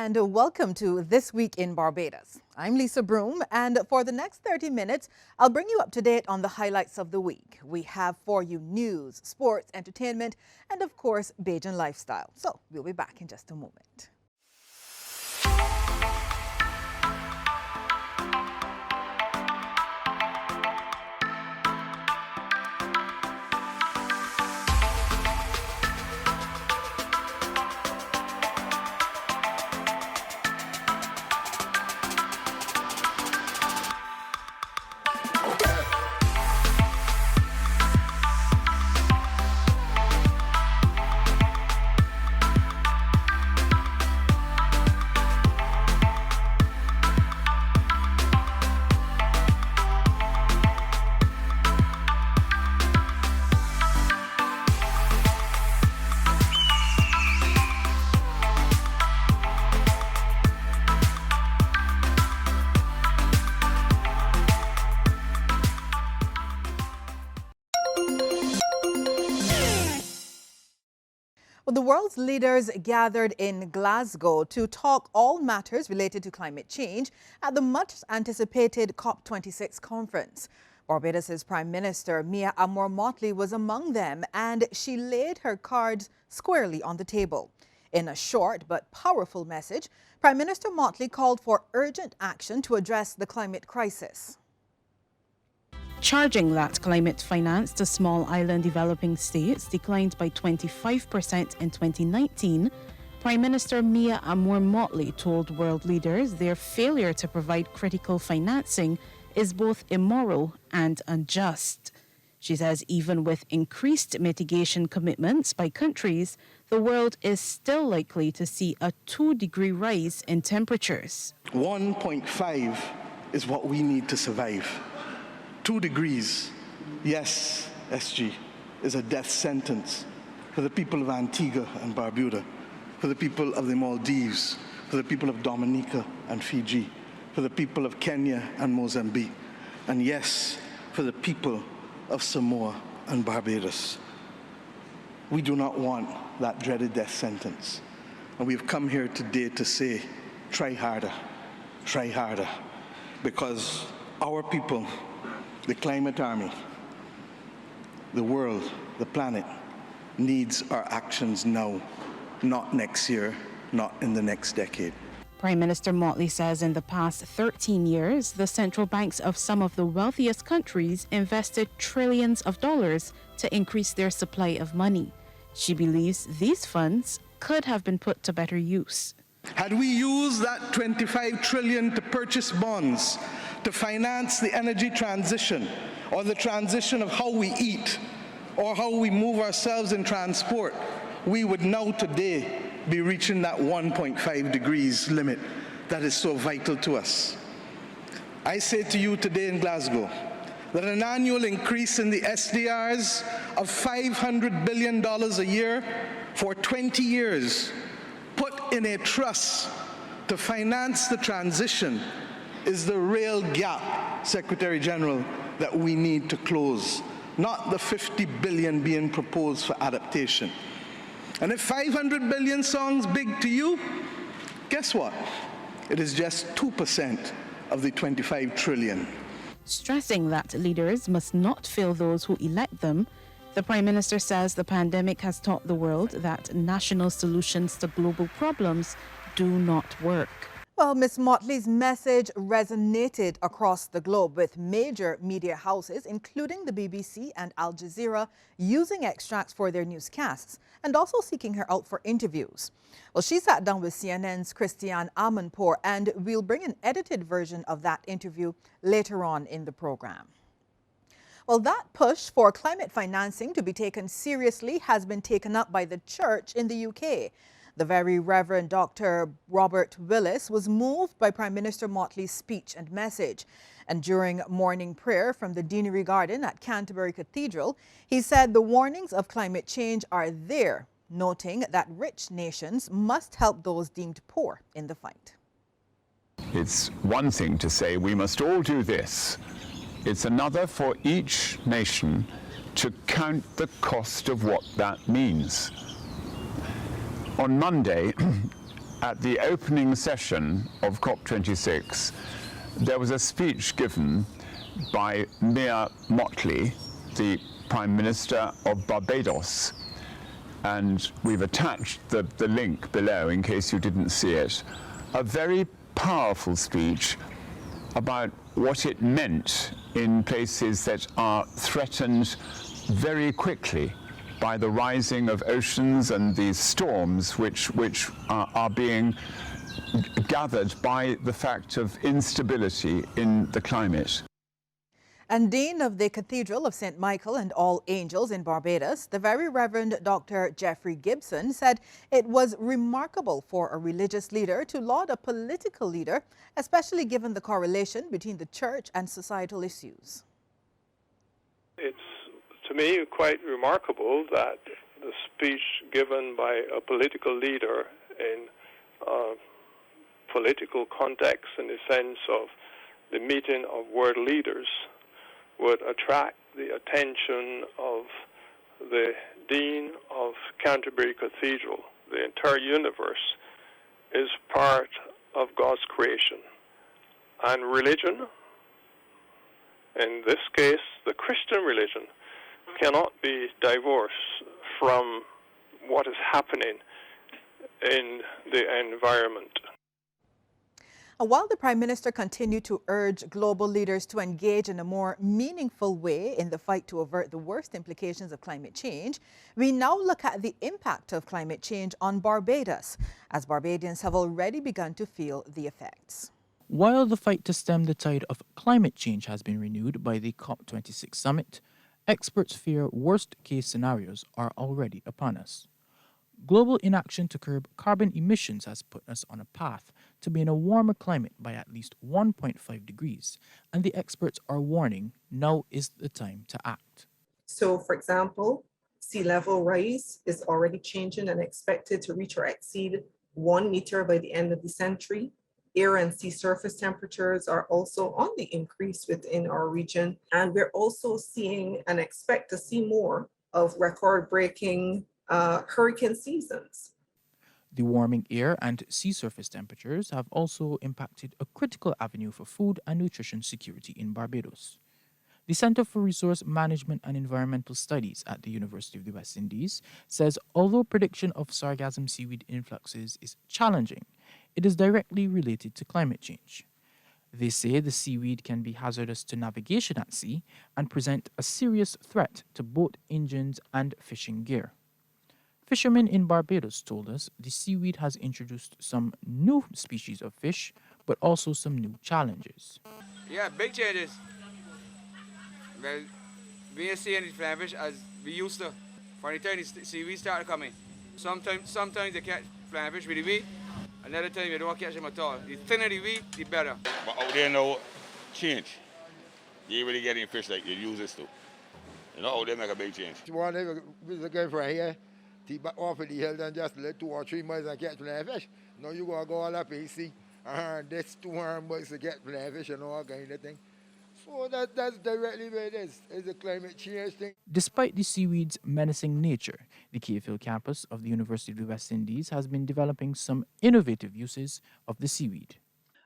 and welcome to This Week in Barbados. I'm Lisa Broom, and for the next 30 minutes, I'll bring you up to date on the highlights of the week. We have for you news, sports, entertainment, and of course, Bajan lifestyle. So we'll be back in just a moment. Well, the world's leaders gathered in Glasgow to talk all matters related to climate change at the much-anticipated COP26 conference. Barbados' Prime Minister Mia Motley was among them, and she laid her cards squarely on the table. In a short but powerful message, Prime Minister Motley called for urgent action to address the climate crisis. Charging that climate finance to small island developing states declined by 25% in 2019, Prime Minister Mia Motley told world leaders their failure to provide critical financing is both immoral and unjust. She says even with increased mitigation commitments by countries, the world is still likely to see a 2-degree rise in temperatures. 1.5 is what we need to survive. 2 degrees, yes, SG, is a death sentence for the people of Antigua and Barbuda, for the people of the Maldives, for the people of Dominica and Fiji, for the people of Kenya and Mozambique, and yes, for the people of Samoa and Barbados. We do not want that dreaded death sentence. And we've come here today to say, try harder, because our people, the climate army, the world, the planet, needs our actions now, not next year, not in the next decade. Prime Minister Motley says in the past 13 years, the central banks of some of the wealthiest countries invested trillions of dollars to increase their supply of money. She believes these funds could have been put to better use. Had we used that 25 trillion to purchase bonds, to finance the energy transition, or the transition of how we eat, or how we move ourselves in transport, we would now today be reaching that 1.5 degrees limit that is so vital to us. I say to you today in Glasgow that an annual increase in the SDRs of $500 billion a year for 20 years, put in a trust to finance the transition, is the real gap, Secretary General, that we need to close, not the 50 billion being proposed for adaptation. And if 500 billion sounds big to you, guess what? It is just 2% of the 25 trillion. Stressing that leaders must not fail those who elect them, the Prime Minister says the pandemic has taught the world that national solutions to global problems do not work. Well, Ms. Motley's message resonated across the globe, with major media houses, including the BBC and Al Jazeera, using extracts for their newscasts and also seeking her out for interviews. Well, she sat down with CNN's Christiane Amanpour, and we'll bring an edited version of that interview later on in the program. Well, that push for climate financing to be taken seriously has been taken up by the church in the UK. The Very Reverend Dr. Robert Willis was moved by Prime Minister Motley's speech and message. And during morning prayer from the Deanery Garden at Canterbury Cathedral, he said the warnings of climate change are there, noting that rich nations must help those deemed poor in the fight. It's one thing to say we must all do this. It's another for each nation to count the cost of what that means. On Monday, at the opening session of COP26, there was a speech given by Mia Mottley, the Prime Minister of Barbados, and we've attached the link below in case you didn't see it. A very powerful speech about what it meant in places that are threatened very quickly by the rising of oceans and these storms which are being gathered by the fact of instability in the climate. And Dean of the Cathedral of St. Michael and All Angels in Barbados, the Very Reverend Dr. Jeffrey Gibson, said it was remarkable for a religious leader to laud a political leader, especially given the correlation between the church and societal issues. It's, to me, quite remarkable that the speech given by a political leader in a political context, in the sense of the meeting of world leaders, would attract the attention of the Dean of Canterbury Cathedral. The entire universe is part of God's creation. And religion, in this case, the Christian religion, cannot be divorced from what is happening in the environment. While the Prime Minister continued to urge global leaders to engage in a more meaningful way in the fight to avert the worst implications of climate change, we now look at the impact of climate change on Barbados, as Barbadians have already begun to feel the effects. While the fight to stem the tide of climate change has been renewed by the COP26 summit, experts fear worst-case scenarios are already upon us. Global inaction to curb carbon emissions has put us on a path to be in a warmer climate by at least 1.5 degrees, and the experts are warning now is the time to act. So, for example, sea level rise is already changing and expected to reach or exceed 1 meter by the end of the century. Air and sea surface temperatures are also on the increase within our region, and we're also seeing and expect to see more of record-breaking hurricane seasons. The warming air and sea surface temperatures have also impacted a critical avenue for food and nutrition security in Barbados. The Center for Resource Management and Environmental Studies at the University of the West Indies says although prediction of sargassum seaweed influxes is challenging, it is directly related to climate change. They say the seaweed can be hazardous to navigation at sea and present a serious threat to boat engines and fishing gear. Fishermen in Barbados told us the seaweed has introduced some new species of fish, but also some new challenges. Yeah, big changes. Well, we ain't seeing these flyfish as we used to. For the time the seaweed started coming. Sometimes they catch flyfish with the weed, another time you don't catch them at all. The thinner the weed, the better. But out there now, change. You ain't really getting fish like you used to. You know, out there make a big change. One day we going from here, back off of the hill, then just let 2 or 3 miles and catch flyfish. Now you gotta go all up and see, that's 200 miles to get flyfish and all kind of thing. So that's directly where it is. It's a climate change thing. Despite the seaweed's menacing nature, the Cave campus of the University of the West Indies has been developing some innovative uses of the seaweed.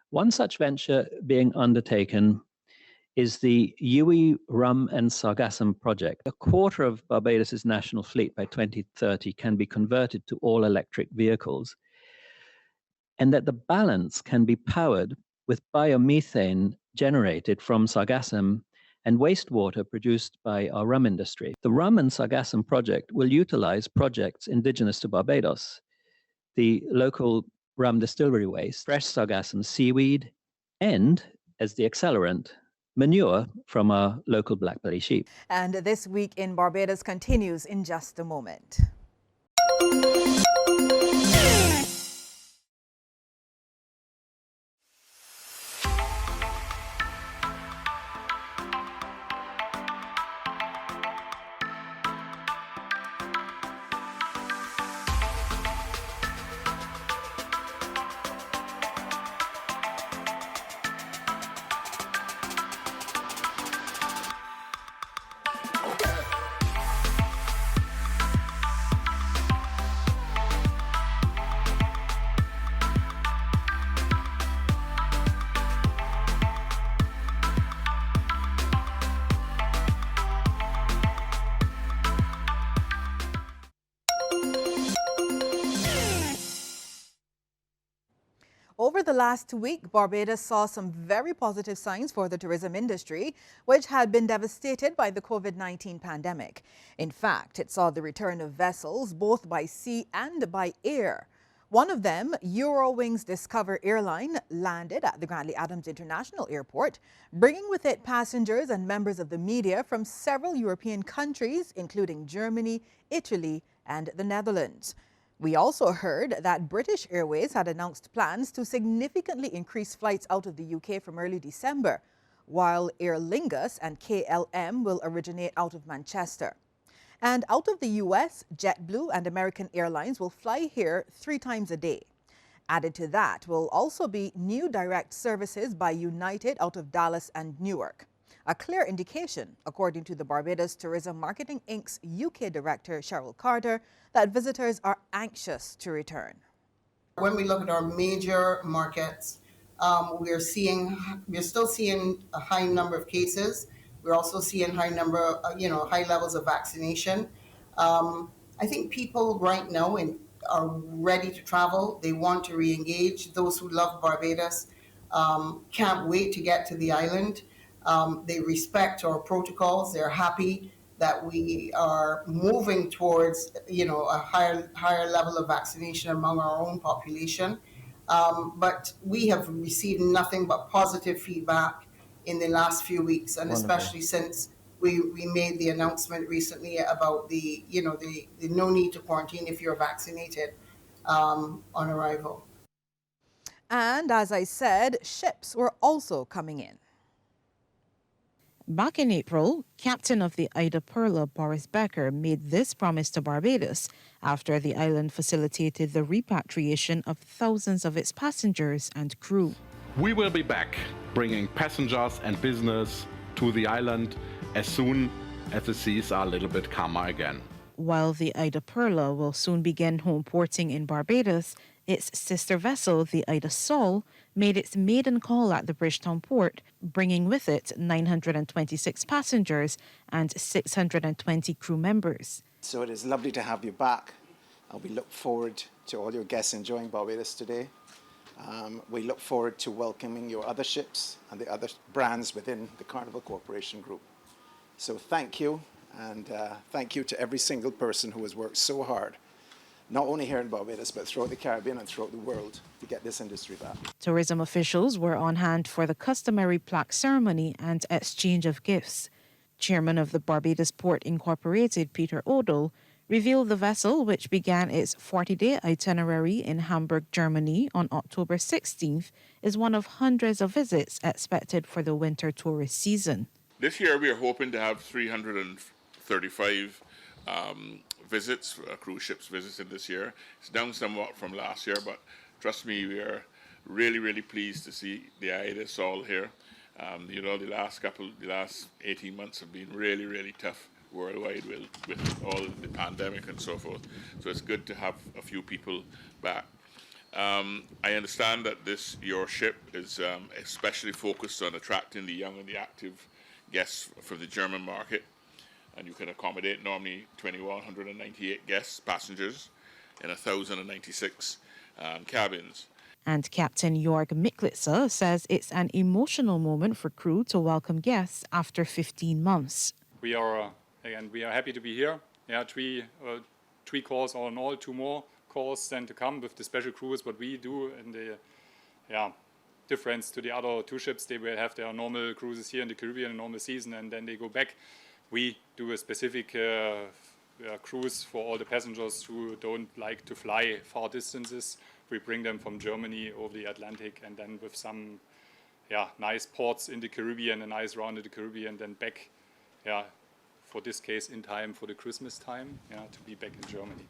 One such venture being undertaken is the Yui Rum and Sargassum project. A quarter of Barbados' national fleet by 2030 can be converted to all-electric vehicles, and that the balance can be powered with biomethane generated from sargassum and wastewater produced by our rum industry. The Rum and Sargassum project will utilize projects indigenous to Barbados, the local rum distillery waste, fresh sargassum seaweed, and, as the accelerant, manure from our local blackbelly sheep. And This Week in Barbados continues in just a moment. the last week, Barbados saw some very positive signs for the tourism industry, which had been devastated by the COVID-19 pandemic. In fact, it saw the return of vessels both by sea and by air. One of them, Eurowings Discover airline, landed at the Grantley Adams International Airport, bringing with it passengers and members of the media from several European countries, including Germany, Italy, and the Netherlands. We also heard that British Airways had announced plans to significantly increase flights out of the UK from early December, while Aer Lingus and KLM will originate out of Manchester. And out of the US, JetBlue and American Airlines will fly here 3 times a day. Added to that will also be new direct services by United out of Dallas and Newark. A clear indication, according to the Barbados Tourism Marketing Inc.'s UK Director Cheryl Carter, that visitors are anxious to return. When we look at our major markets, we're still seeing a high number of cases. We're also seeing high levels of vaccination. I think people right now are ready to travel. They want to re-engage. Those who love Barbados can't wait to get to the island. They respect our protocols. They're happy that we are moving towards, a higher level of vaccination among our own population. But we have received nothing but positive feedback in the last few weeks, and wonderful. Especially since we made the announcement recently about the no need to quarantine if you're vaccinated on arrival. And as I said, ships were also coming in. Back in April, Captain of the Ida Perla, Boris Becker, made this promise to Barbados after the island facilitated the repatriation of thousands of its passengers and crew. We will be back, bringing passengers and business to the island as soon as the seas are a little bit calmer again. While the Ida Perla will soon begin home porting in Barbados, its sister vessel, the Ida Sol, made its maiden call at the Bridgetown port, bringing with it 926 passengers and 620 crew members. So it is lovely to have you back. We look forward to all your guests enjoying Barbados today. We look forward to welcoming your other ships and the other brands within the Carnival Corporation Group. So thank you, and thank you to every single person who has worked so hard, not only here in Barbados, but throughout the Caribbean and throughout the world, to get this industry back. Tourism officials were on hand for the customary plaque ceremony and exchange of gifts. Chairman of the Barbados Port Incorporated, Peter Odell, revealed the vessel, which began its 40-day itinerary in Hamburg, Germany on October 16th, is one of hundreds of visits expected for the winter tourist season. This year we are hoping to have 335 visits, cruise ships visited this year. It's down somewhat from last year, but trust me, we are really, really pleased to see the Ida Sol here. The last 18 months have been really, really tough worldwide with all the pandemic and so forth. So it's good to have a few people back. I understand that your ship is especially focused on attracting the young and the active guests for the German market, and you can accommodate normally 2,198 passengers in 1,096 cabins. And Captain Jörg Miklitzer says it's an emotional moment for crew to welcome guests after 15 months. We are happy to be here. Three calls all in all, 2 more calls then to come with the special cruise. What we do in the difference to the other 2 ships, they will have their normal cruises here in the Caribbean in normal season, and then they go back. We do a specific cruise for all the passengers who don't like to fly far distances. We bring them from Germany over the Atlantic, and then with some nice ports in the Caribbean, a nice round of the Caribbean, then back, for this case in time for the Christmas time, to be back in Germany.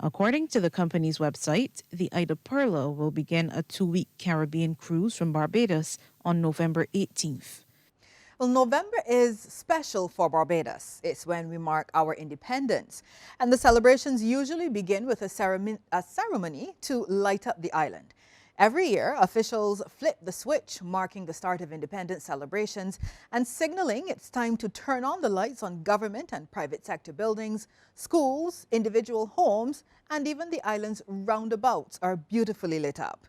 According to the company's website, the Ida Perla will begin a 2-week Caribbean cruise from Barbados on November 18th. Well, November is special for Barbados. It's when we mark our independence. And the celebrations usually begin with a ceremony to light up the island. Every year, officials flip the switch, marking the start of independence celebrations and signaling it's time to turn on the lights on government and private sector buildings, schools, individual homes, and even the island's roundabouts are beautifully lit up.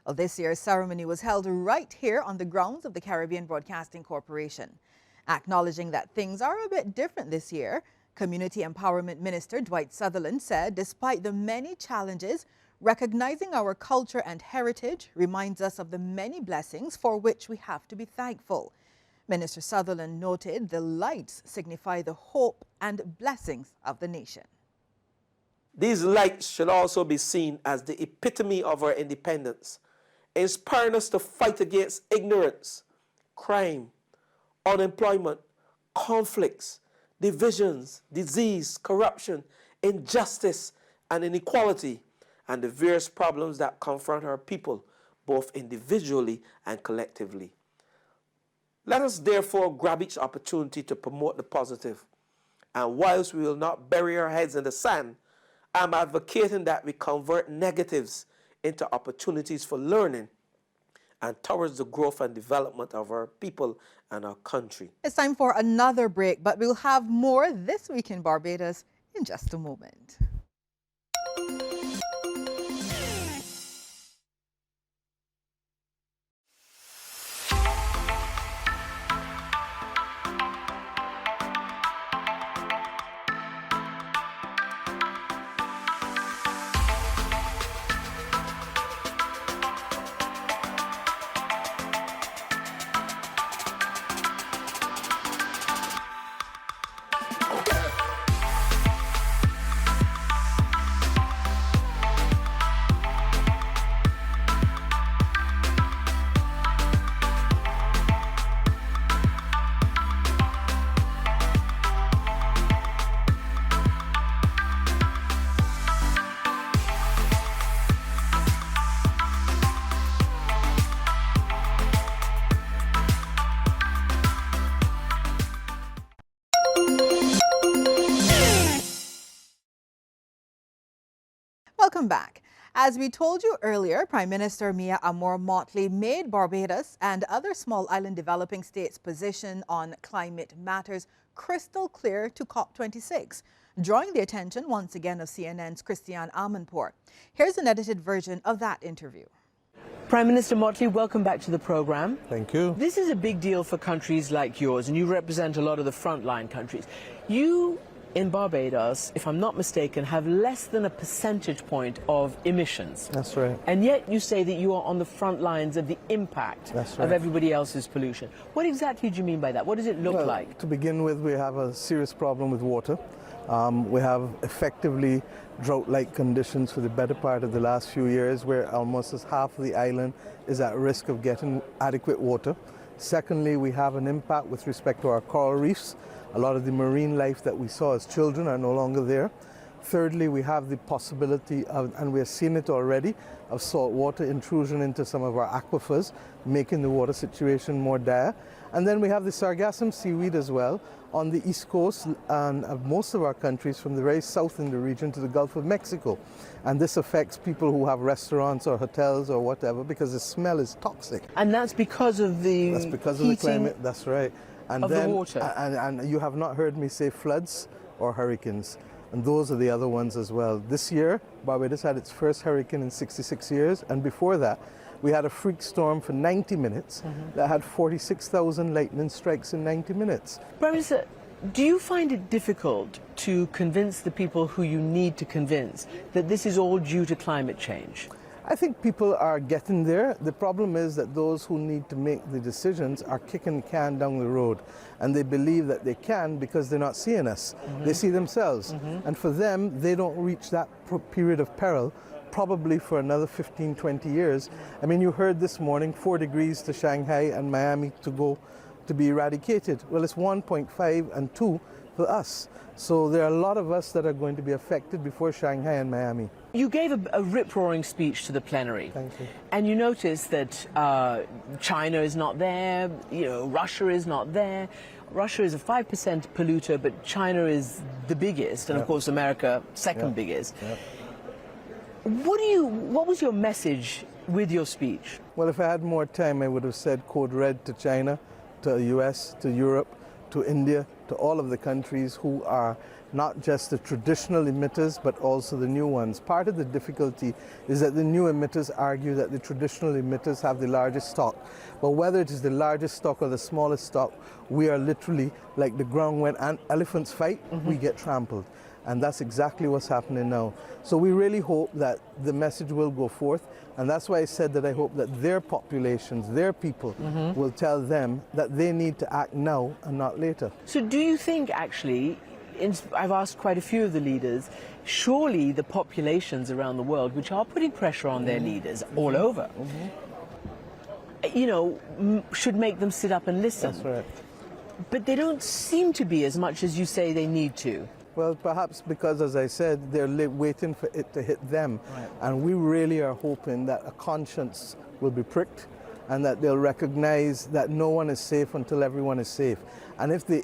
Well, this year's ceremony was held right here on the grounds of the Caribbean Broadcasting Corporation. Acknowledging that things are a bit different this year, Community Empowerment Minister Dwight Sutherland said despite the many challenges, recognizing our culture and heritage reminds us of the many blessings for which we have to be thankful. Minister Sutherland noted the lights signify the hope and blessings of the nation. These lights should also be seen as the epitome of our independence, inspiring us to fight against ignorance, crime, unemployment, conflicts, divisions, disease, corruption, injustice, and inequality, and the various problems that confront our people, both individually and collectively. Let us therefore grab each opportunity to promote the positive. And whilst we will not bury our heads in the sand, I'm advocating that we convert negatives into opportunities for learning and towards the growth and development of our people and our country. It's time for another break, but we'll have more this week in Barbados in just a moment. Welcome back. As we told you earlier, Prime Minister Mia Motley made Barbados and other small island developing states' position on climate matters crystal clear to COP26, drawing the attention once again of CNN's Christiane Amanpour. Here's an edited version of that interview. Prime Minister Motley, welcome back to the program. Thank you. This is a big deal for countries like yours, and you represent a lot of the frontline countries. You, in Barbados, if I'm not mistaken, have less than a percentage point of emissions. That's right. And yet you say that you are on the front lines of the impact of everybody else's pollution. What exactly do you mean by that? What does it look like? To begin with, we have a serious problem with water. We have effectively drought-like conditions for the better part of the last few years, where almost as half of the island is at risk of getting adequate water. Secondly, we have an impact with respect to our coral reefs. A lot of the marine life that we saw as children are no longer there. Thirdly, we have the possibility of, and we're seeing it already, of saltwater intrusion into some of our aquifers, making the water situation more dire. And then we have the sargassum seaweed as well on the east coast and of most of our countries, from the very south in the region to the Gulf of Mexico. And this affects people who have restaurants or hotels or whatever, because the smell is toxic. And that's because of the That's because of the climate, that's right. And of then, the water. And you have not heard me say floods or hurricanes. And those are the other ones as well. This year, Barbados had its first hurricane in 66 years. And before that, we had a freak storm for 90 minutes that had 46,000 lightning strikes in 90 minutes. Prime Minister, do you find it difficult to convince the people who you need to convince that this is all due to climate change? I think people are getting there. The problem is that those who need to make the decisions are kicking the can down the road, and they believe that they can because they're not seeing us. They see themselves. And for them, they don't reach that period of peril probably for another 15, 20 years. I mean, you heard this morning 4 degrees to Shanghai and Miami to be eradicated. Well, it's 1.5 and 2 for us. So there are a lot of us that are going to be affected before Shanghai and Miami. You gave a rip-roaring speech to the plenary. Thank you. And you noticed that China is not there, Russia is not there. Russia is a 5% polluter, but China is the biggest, and of course America second biggest. What was your message with your speech? Well, if I had more time, I would have said code red to China, to the US, to Europe, to India, to all of the countries who are not just the traditional emitters, but also the new ones. Part of the difficulty is that the new emitters argue that the traditional emitters have the largest stock. But whether it is the largest stock or the smallest stock, we are literally like the ground when elephants fight, we get trampled. And that's exactly what's happening now. So we really hope that the message will go forth. And that's why I said that I hope that their populations, their people, will tell them that they need to act now and not later. So do you think, actually, I've asked quite a few of the leaders, surely the populations around the world, which are putting pressure on their leaders all over, you know, should make them sit up and listen? That's right. But they don't seem to be as much as you say they need to. Well, perhaps because, as I said, they're waiting for it to hit them. Right. And we really are hoping that a conscience will be pricked and that they'll recognize that no one is safe until everyone is safe. And if the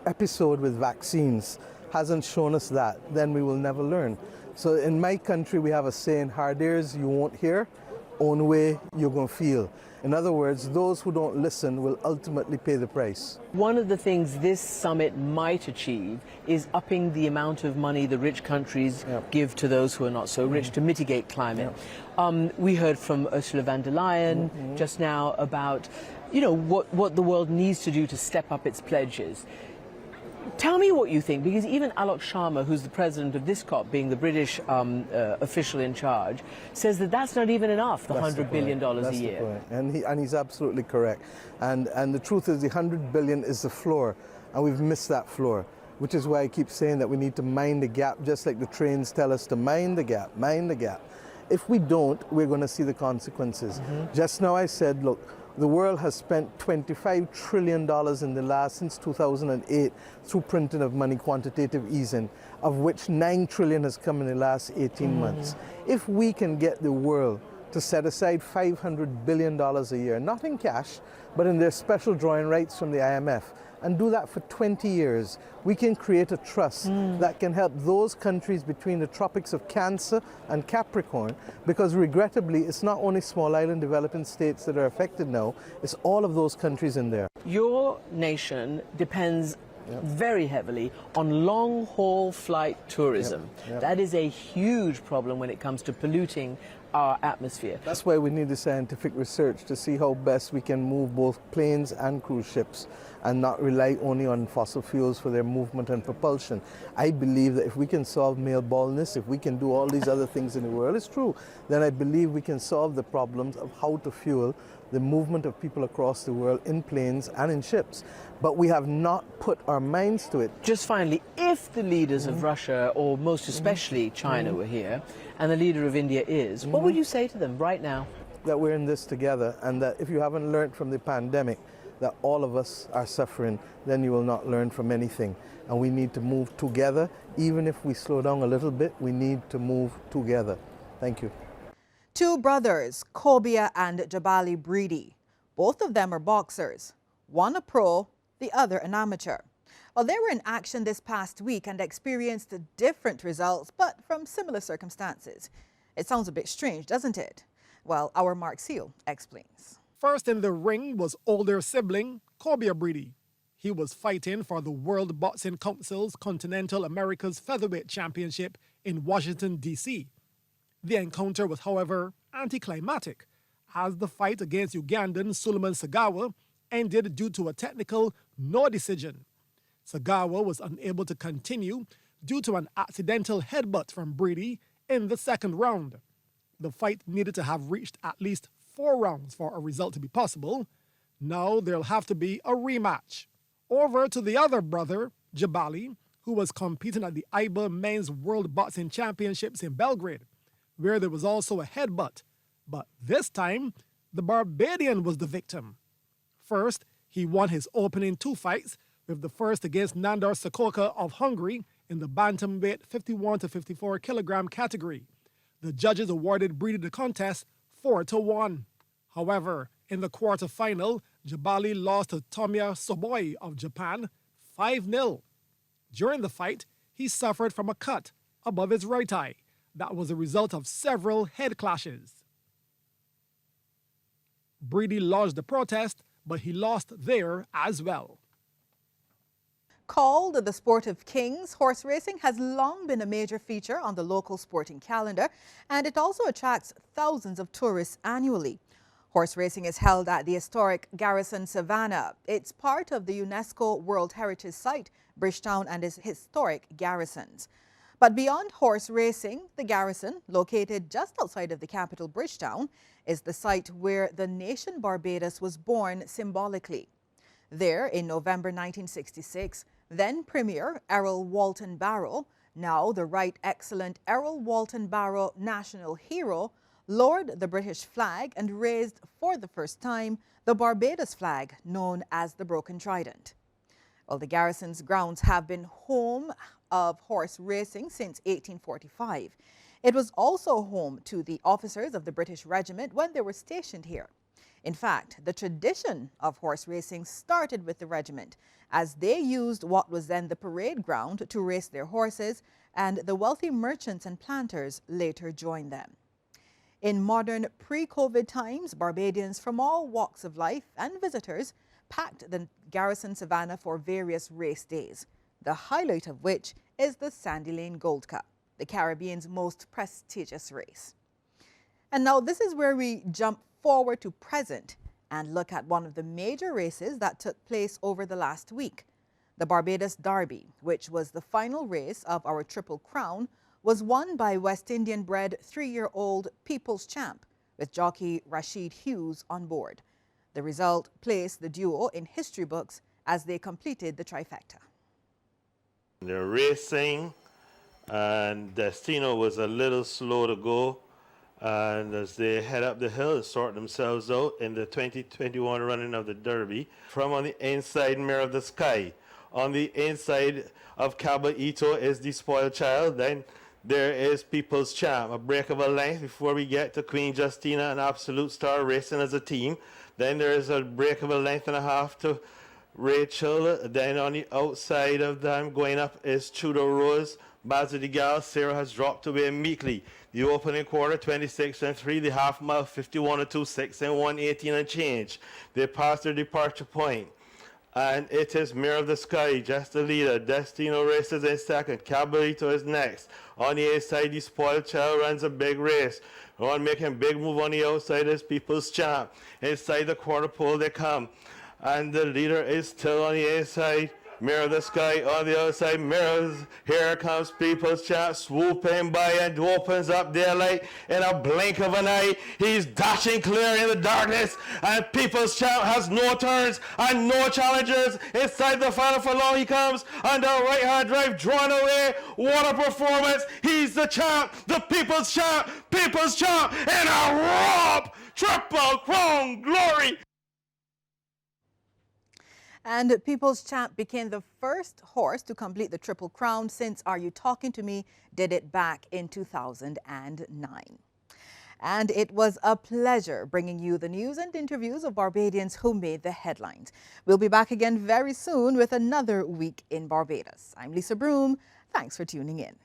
episode with vaccines hasn't shown us that, then we will never learn. So in my country, we have a saying, hard ears you won't hear, own way you're going to feel. In other words, those who don't listen will ultimately pay the price. One of the things this summit might achieve is upping the amount of money the rich countries give to those who are not so rich to mitigate climate. We heard from Ursula von der Leyen just now about, you know, what the world needs to do to step up its pledges. Tell me what you think, because even Alok Sharma, who's the president of this COP, being the British official in charge, says that that's not even enough, the $100 billion a year. And he's absolutely correct. And the truth is the $100 billion is the floor, and we've missed that floor, which is why I keep saying that we need to mind the gap, just like the trains tell us to mind the gap, mind the gap. If we don't, we're going to see the consequences. Just now I said, look, the world has spent $25 trillion in the last, since 2008, through printing of money, quantitative easing, of which $9 trillion has come in the last 18 months. If we can get the world to set aside $500 billion a year, not in cash, but in their special drawing rights from the IMF, and do that for 20 years, we can create a trust that can help those countries between the tropics of Cancer and Capricorn, because regrettably, it's not only small island developing states that are affected now, it's all of those countries in there. Your nation depends very heavily on long-haul flight tourism. That is a huge problem when it comes to polluting our atmosphere. That's why we need the scientific research to see how best we can move both planes and cruise ships and not rely only on fossil fuels for their movement and propulsion. I believe that if we can solve male baldness, if we can do all these other things in the world, it's true, then I believe we can solve the problems of how to fuel the movement of people across the world in planes and in ships. But we have not put our minds to it. Just finally, if the leaders of Russia, or most especially China, were here, and the leader of India is, what would you say to them right now? That we're in this together, and that if you haven't learned from the pandemic that all of us are suffering, then you will not learn from anything. And we need to move together. Even if we slow down a little bit, we need to move together. Thank you. Two brothers, Kobia and Jabali Breedy. Both of them are boxers. One a pro, the other an amateur. Well, they were in action this past week and experienced different results, but from similar circumstances. It sounds a bit strange, doesn't it? Well, our Mark Seal explains. First in the ring was older sibling Kobia Breedy. He was fighting for the World Boxing Council's Continental America's Featherweight Championship in Washington, D.C. The encounter was, however, anticlimactic, as the fight against Ugandan Suleiman Sagawa ended due to a technical no decision. Sagawa was unable to continue due to an accidental headbutt from Breedy in the second round. The fight needed to have reached at least 4 rounds for a result to be possible. Now there'll have to be a rematch. Over to the other brother, Jabali, who was competing at the IBA Men's World Boxing Championships in Belgrade, where there was also a headbutt. But this time, the Barbadian was the victim. First, he won his opening 2 fights, with the first against Nandor Sokoka of Hungary in the bantamweight 51 to 54 kilogram category. The judges awarded Breedy the contest 4-1. However, in the quarterfinal, Jabali lost to Tomiya Soboi of Japan 5-0. During the fight, he suffered from a cut above his right eye that was a result of several head clashes. Breedy lodged a protest, but he lost there as well. Called the Sport of Kings, horse racing has long been a major feature on the local sporting calendar, and it also attracts thousands of tourists annually. Horse racing is held at the historic Garrison Savannah. It's part of the UNESCO World Heritage Site, Bridgetown and its historic garrisons. But beyond horse racing, the Garrison, located just outside of the capital Bridgetown, is the site where the nation Barbados was born symbolically. There, in November 1966, then Premier Errol Walton Barrow, now the Right Excellent Errol Walton Barrow National Hero, lowered the British flag and raised for the first time the Barbados flag, known as the Broken Trident. Well, the Garrison's grounds have been home of horse racing since 1845. It was also home to the officers of the British Regiment when they were stationed here. In fact, the tradition of horse racing started with the regiment, as they used what was then the parade ground to race their horses, and the wealthy merchants and planters later joined them. In modern pre-COVID times, Barbadians from all walks of life and visitors packed the Garrison Savannah for various race days, the highlight of which is the Sandy Lane Gold Cup, the Caribbean's most prestigious race. And now this is where we jump forward to present and look at one of the major races that took place over the last week. The Barbados Derby, which was the final race of our Triple Crown, was won by West Indian-bred 3-year-old People's Champ, with jockey Rashid Hughes on board. The result placed the duo in history books as they completed the trifecta. They're racing, and Destino was a little slow to go. And as they head up the hill and sort themselves out in the 2021 running of the Derby, from on the inside Mirror of the Sky, on the inside of Caballito is the Spoiled Child. Then there is People's Champ, a break of a length before we get to Queen Justina and Absolute Star racing as a team. Then there is a break of a length and a half to Rachel. Then on the outside of them going up is Tudor Rose. Basil de Gal, Sarah has dropped away meekly. The opening quarter, 26 and 3. The half mile, 51 and 2, 6 and 1, 18 and change. They passed their departure point. And it is Mirror of the Sky, just the leader. Destino races in second. Caballito is next. On the inside, the Spoiled Child runs a big race. On making big move on the outside is People's Champ. Inside the quarter pole they come. And the leader is still on the inside. Mirror of the Sky on the other side. Mirrors, here comes People's Champ swooping by and opens up their light in a blink of an eye. He's dashing clear in the darkness, and People's Champ has no turns and no challengers. Inside the final furlong he comes under right hand drive, drawn away. What a performance! He's the champ, the People's Champ, in a romp! Triple Crown glory! And People's Champ became the first horse to complete the Triple Crown since Are You Talking to Me did it back in 2009. And it was a pleasure bringing you the news and interviews of Barbadians who made the headlines. We'll be back again very soon with another week in Barbados. I'm Lisa Broom. Thanks for tuning in.